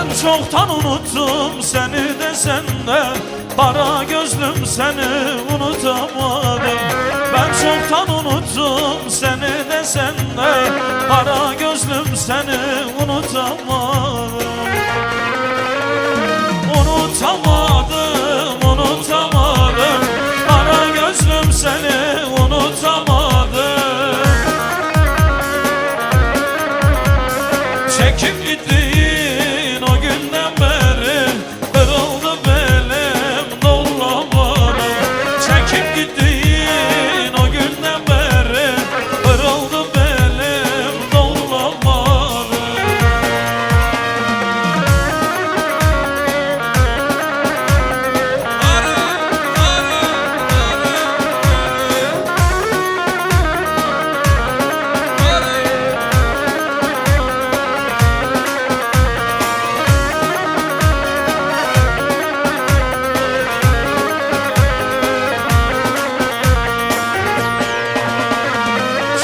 Ben çoktan unuttum seni desen de, kara gözlüm seni unutamadım. Ben çoktan unuttum seni desen de, kara gözlüm seni unutamadım. Unutamadım, unutamadım, kara gözlüm seni unutamadım. Çekip gittin o günden beri, kırıldı belim dollamadım. Çekip gittin o günden beri, kırıldı belim dollamadım.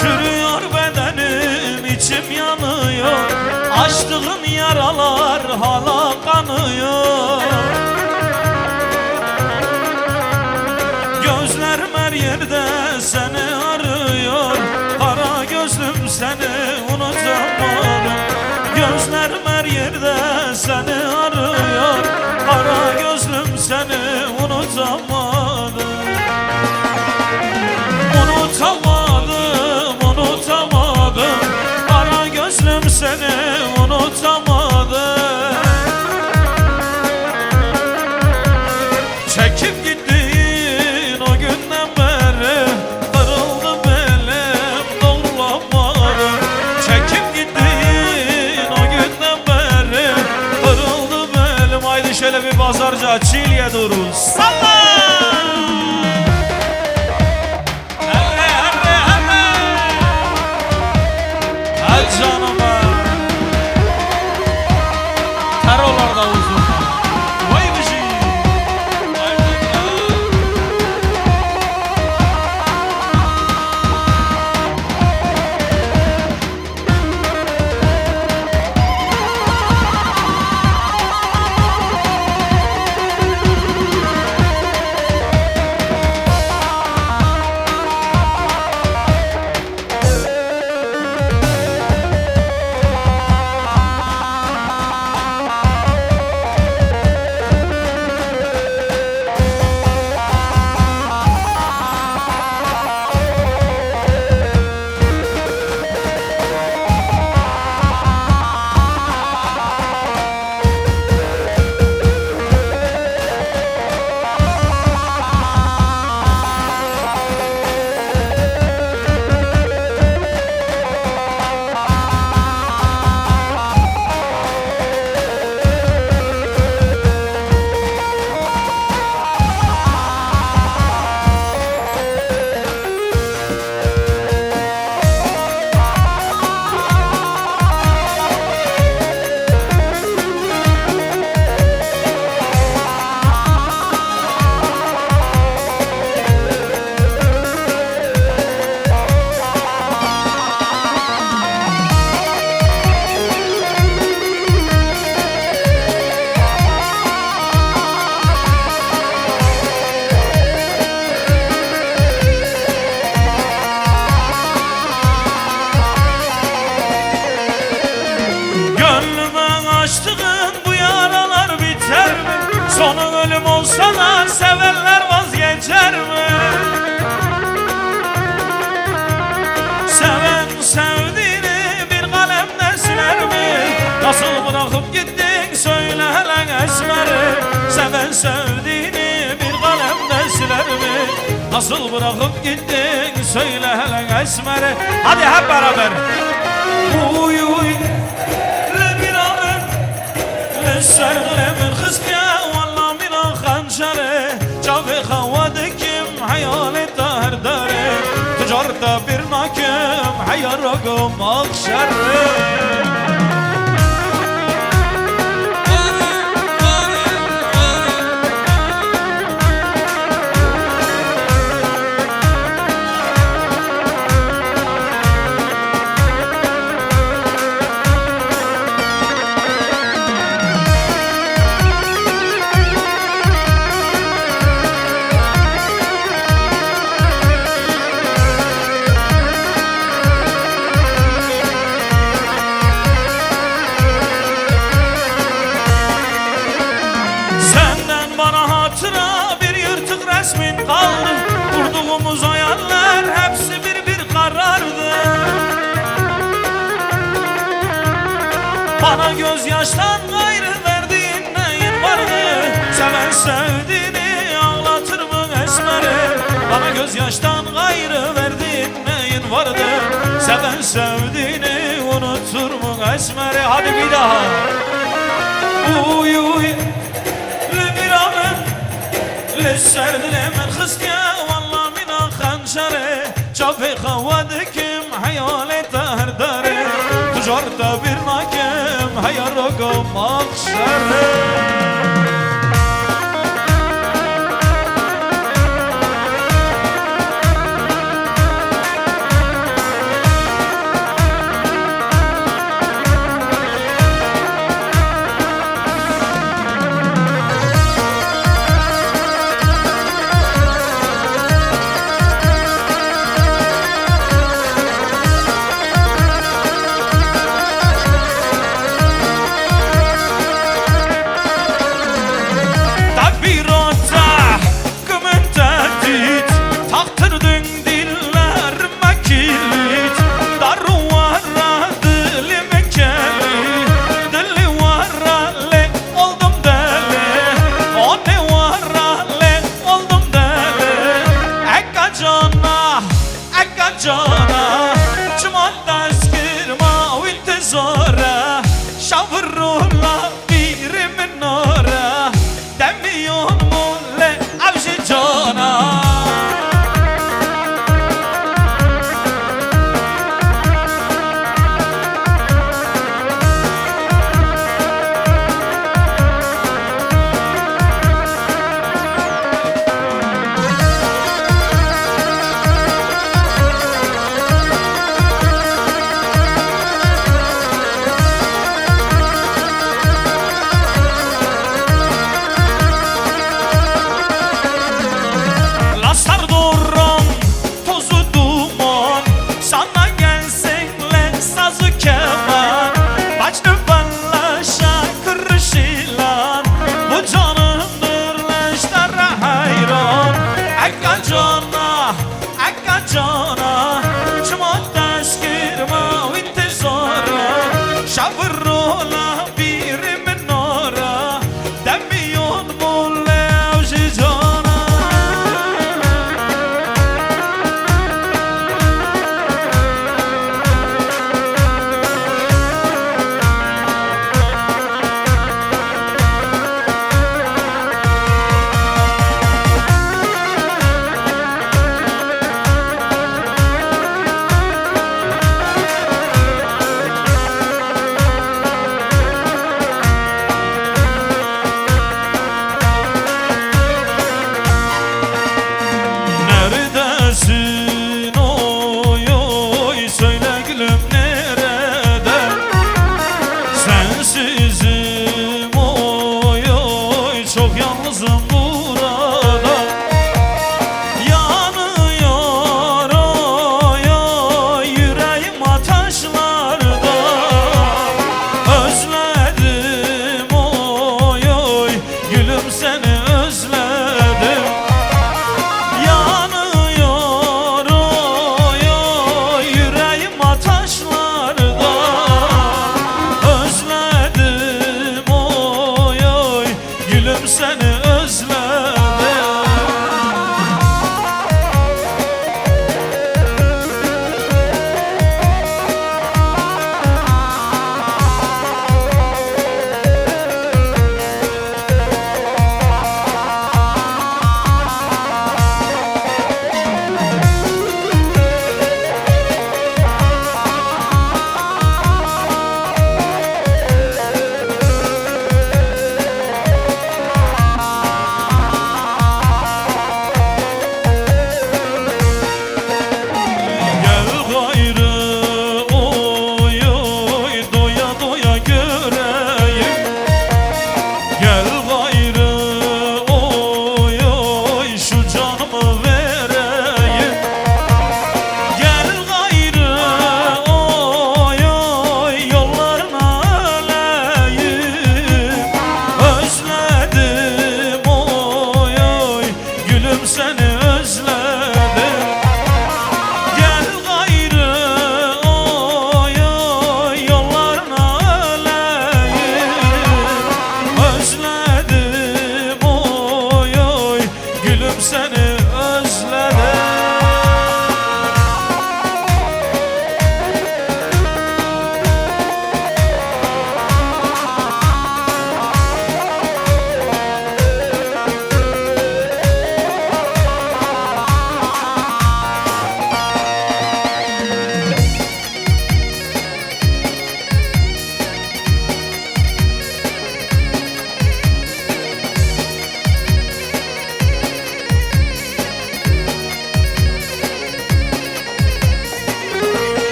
Çürüyor bedenim, içim yanıyor, açtığım yaralar hala kanıyor. Gözlerim her yerde seni arıyor, kara gözlüm seni unutamadım. Gözlerim her yerde seni arıyor, kara gözlüm seni unutamadım. Unutamadım, unutamadım, kara gözlüm seni unutamadım. Çekip gittin o günden beri, kırıldı belim dollamadım. Çekip gittin o günden beri, kırıldı belim. Haydi şöyle bir pazarca Çilye durun. Salla! Canıma Terolarda uzun vay bıcı. Sonu ölüm olsa da sevenler vazgeçer mi? Seven sevdiğini bir kalemle siler mi? Nasıl bırakıp gittin söyle hele esmeri. Seven sevdiğini bir kalemle siler mi? Nasıl bırakıp gittin söyle hele esmeri. Hadi hep beraber. Uy uy bir ağır للسر من خسكة والله من خنجرة جابي خوادكم حيالي طاهر داري تجارت برناكم حياركم أخشر Gözyaştan gayrı verdin neyin vardı? Seven sevdiğini unutur mu esmeri? Hadi bir daha. Uy uy Lübiramın Lisserdine men khistya Wallah mina khanşare Çafi khavadıkim hayalete her dare Tujarta bir nakem hayarrokum akşare Cana Çumal deskirma u intizara Şavrulla birimin nora Demiyon mulle avşi cana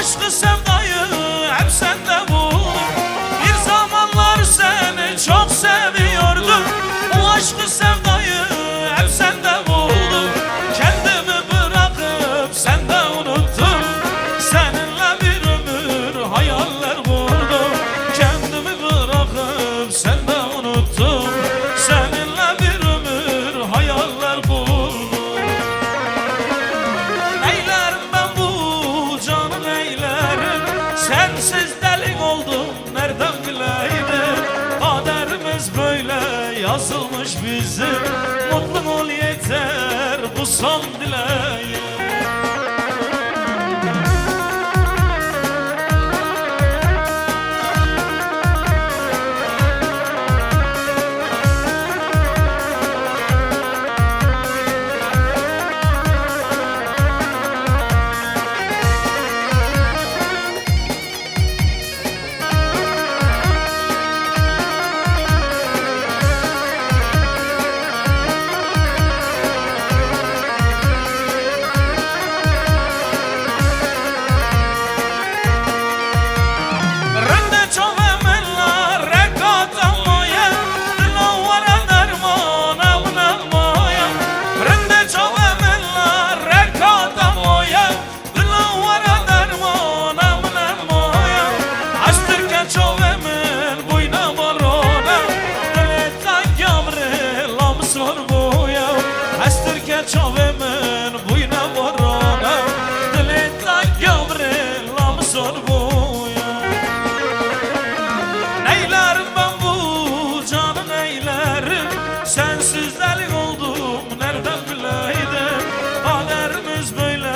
aşkı sevdayı hep sende buldum. Bir zamanlar seni çok seviyordum. O aşkı sevdayı hep sende buldum. Kendimi bırakıp sende unuttum. Seninle bir ömür hayaller kurdum. Kendimi bırakıp sende unuttum. Seninle bir ömür hayaller kurdum. Neylerim ben bu canı neylerim? Sensiz delik oldum nereden bileydim? Kaderimiz böyle yazılmış bizim. Mutlu ol yeter bu son dileğim. Çavemen buyna varana Dileta Gabriela mı sor buya. Neylerim ben bu canı neylerim? Sensiz delik oldum nereden bileydim? Kaderimiz böyle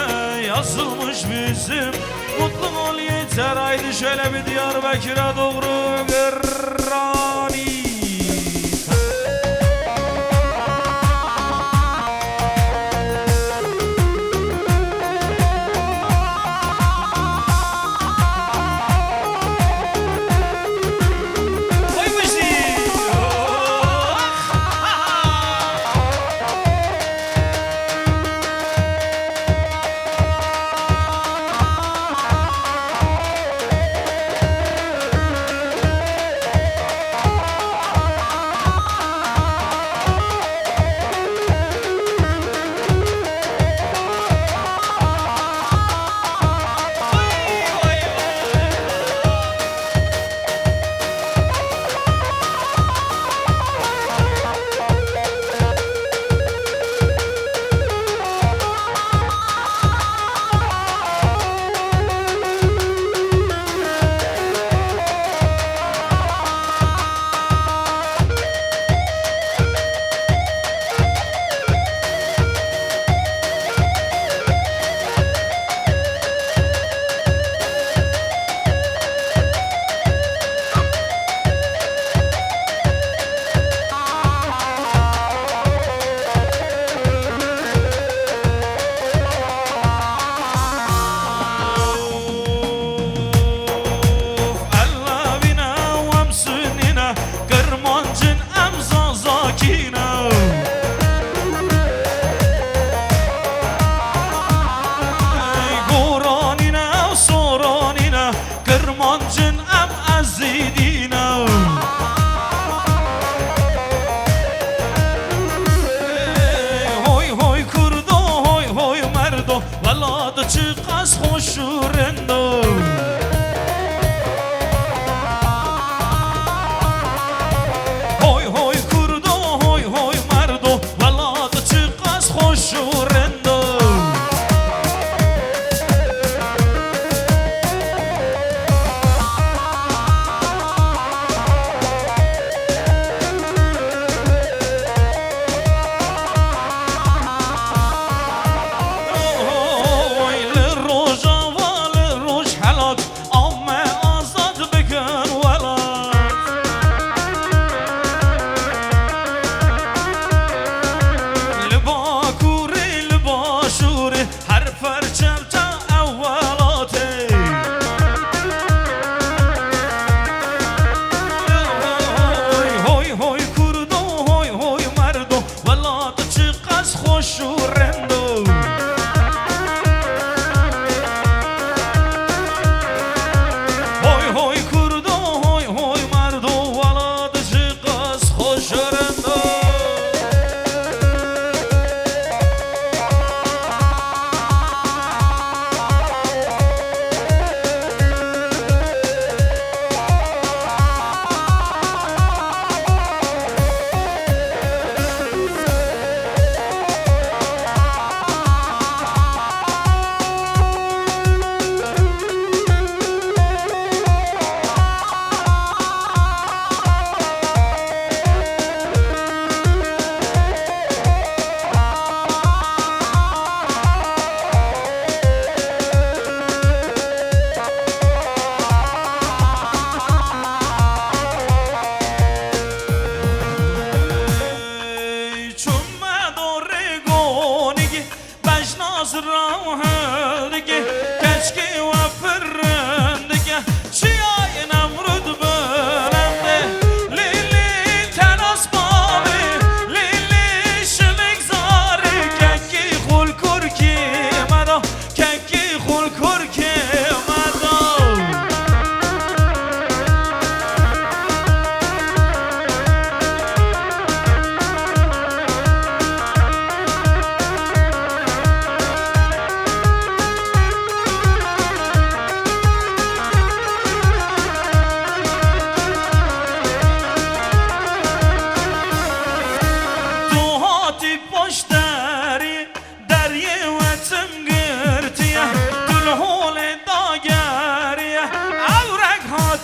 yazılmış bizim. Mutlu ol yeter haydi şöyle bir Diyarbakır'a doğru gırrani.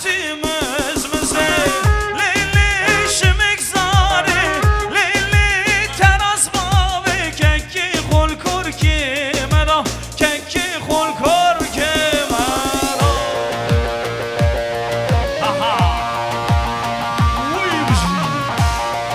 تيمز مزي ليلي شمك زاري ليلي تراس بابي ككي خول كوركي مرا ككي خول كوركي مرا هاها وي بجي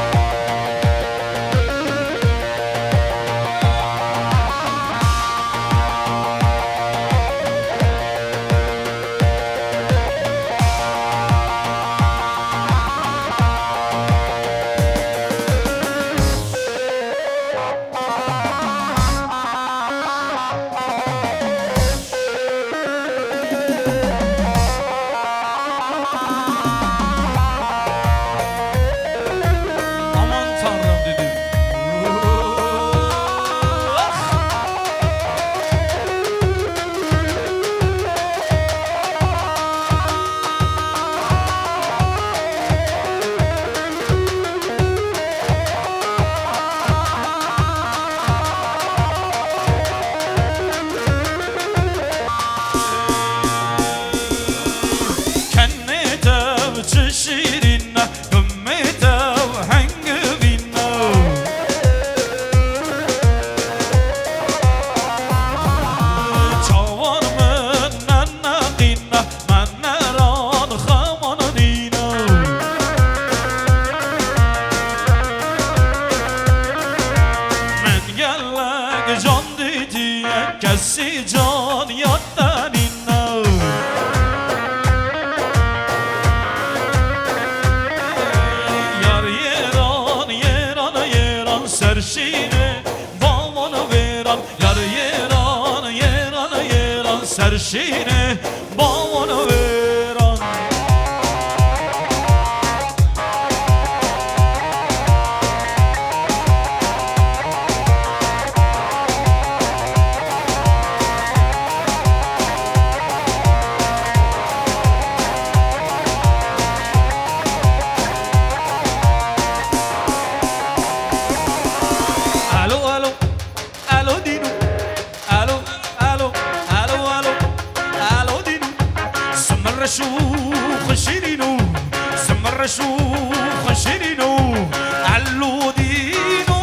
کسی جان یادن اینا یار یران یران یران سرشینه بامانو بیران یار یران یران یران سرشینه بامانو بیران شوخ شيرينو سمر شوخ شيرينو علو دينو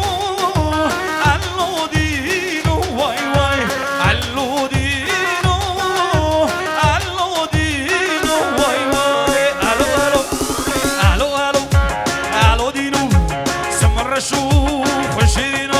واي واي علو دينو واي واي الو دينو سمر شوخ شيرينو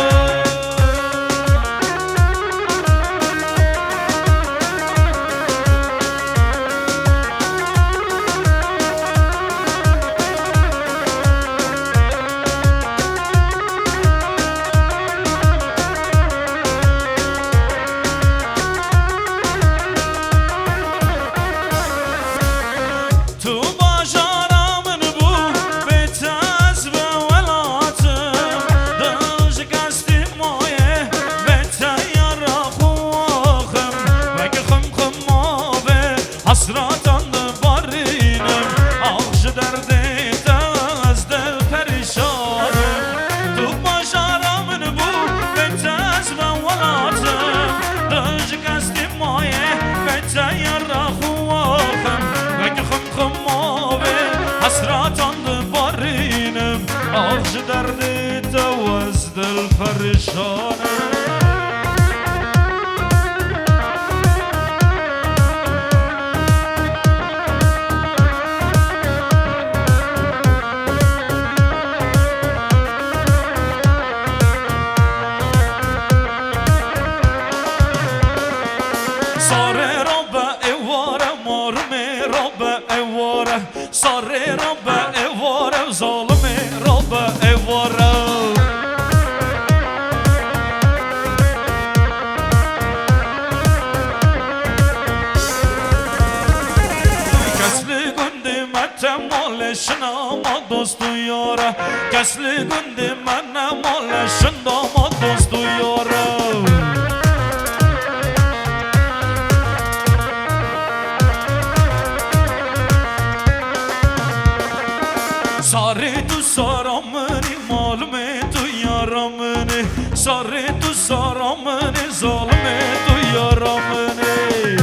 دردی تو از دل پریشانه ساره را به اواره مارمه را به اواره ساره را به اواره ظالمه را به اواره کسلی گنده من مالشن اما دوستو یاره کسلی گنده من مالشن اما دوستو یاره ساره تو سارامنی مالمه تو یارامنی ساره تو سارامنی ظالمه تو یارامنی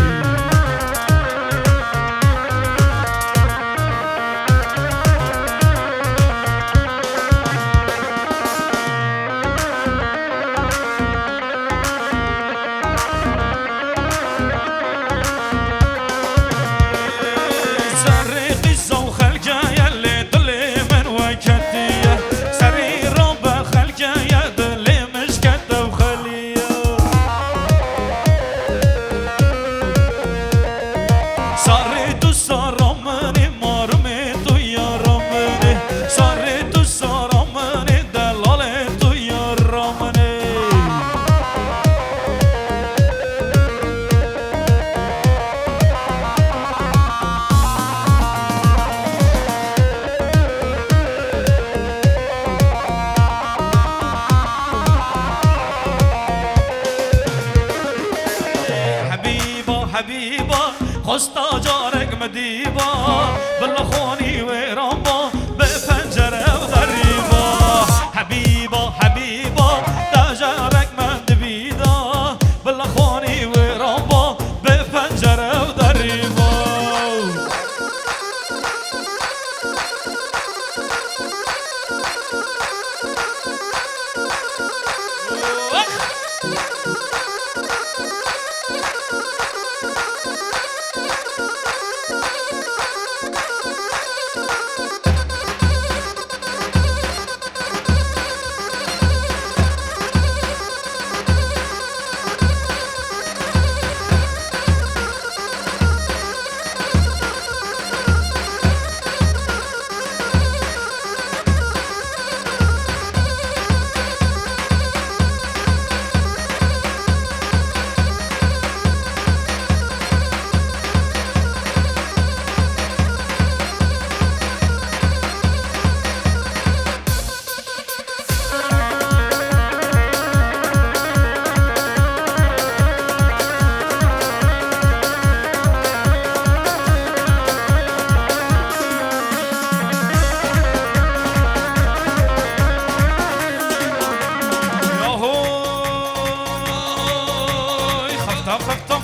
خستا جارك مديبا بالخوني ويرامبا بفنجرة وغريبا حبيبا حبيبا دا جارك من دبيدا بالخوني ويرامبا بفنجرة وغريبا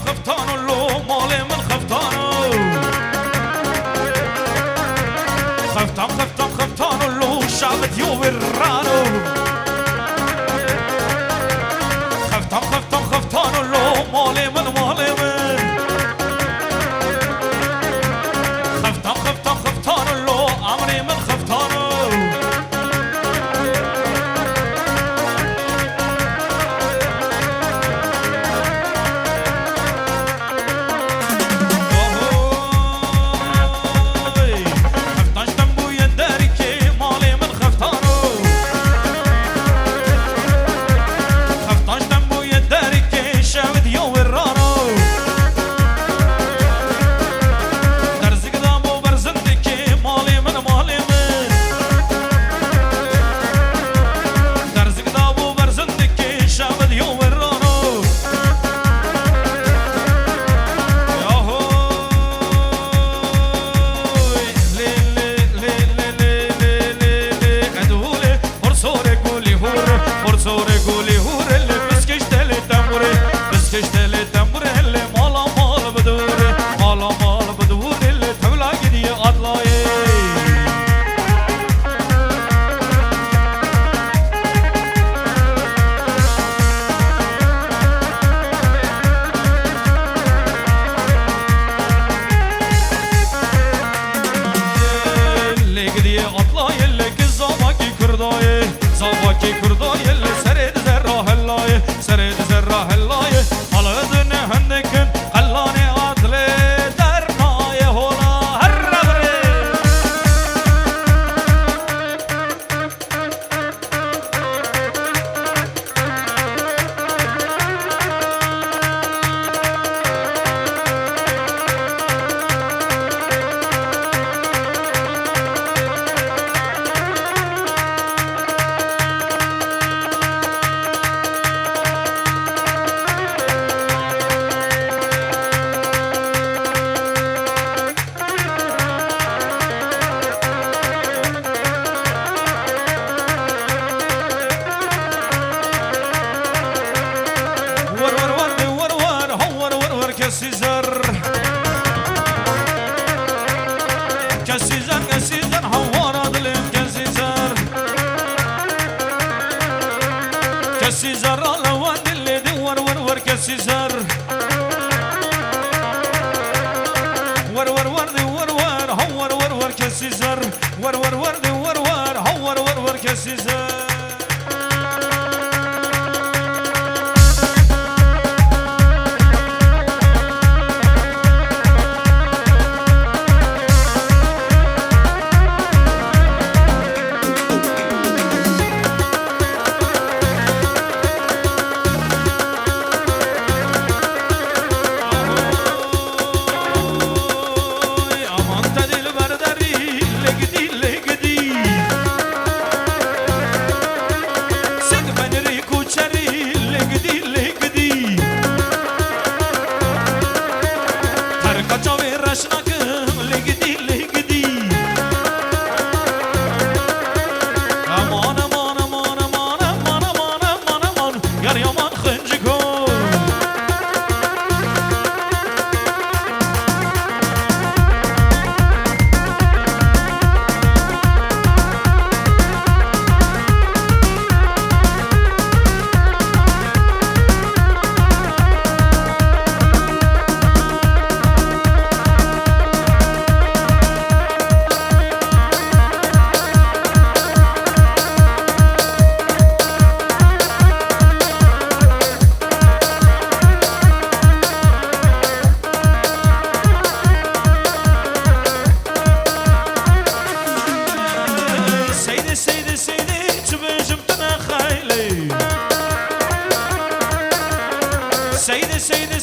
خفتان لو مال من خفتانو خفتان لو شعبت يورانو خفتان لو مال من خفتان لو امري من خفتانو زاواکی کردای سرد زرا هلای سرد زرا هلای حالا دنه هندکن قلان عدل در نای هولا هر ربره كسيزر هوارا دلم كسيزر كسيزر لوان دلي دي ور كسيزر ور دي ور كسيزر ور دي ور كسيزر اشناكم لقدي لقدي امان امان امان امان امان امان امان امان يا يمان خنجكم سيدي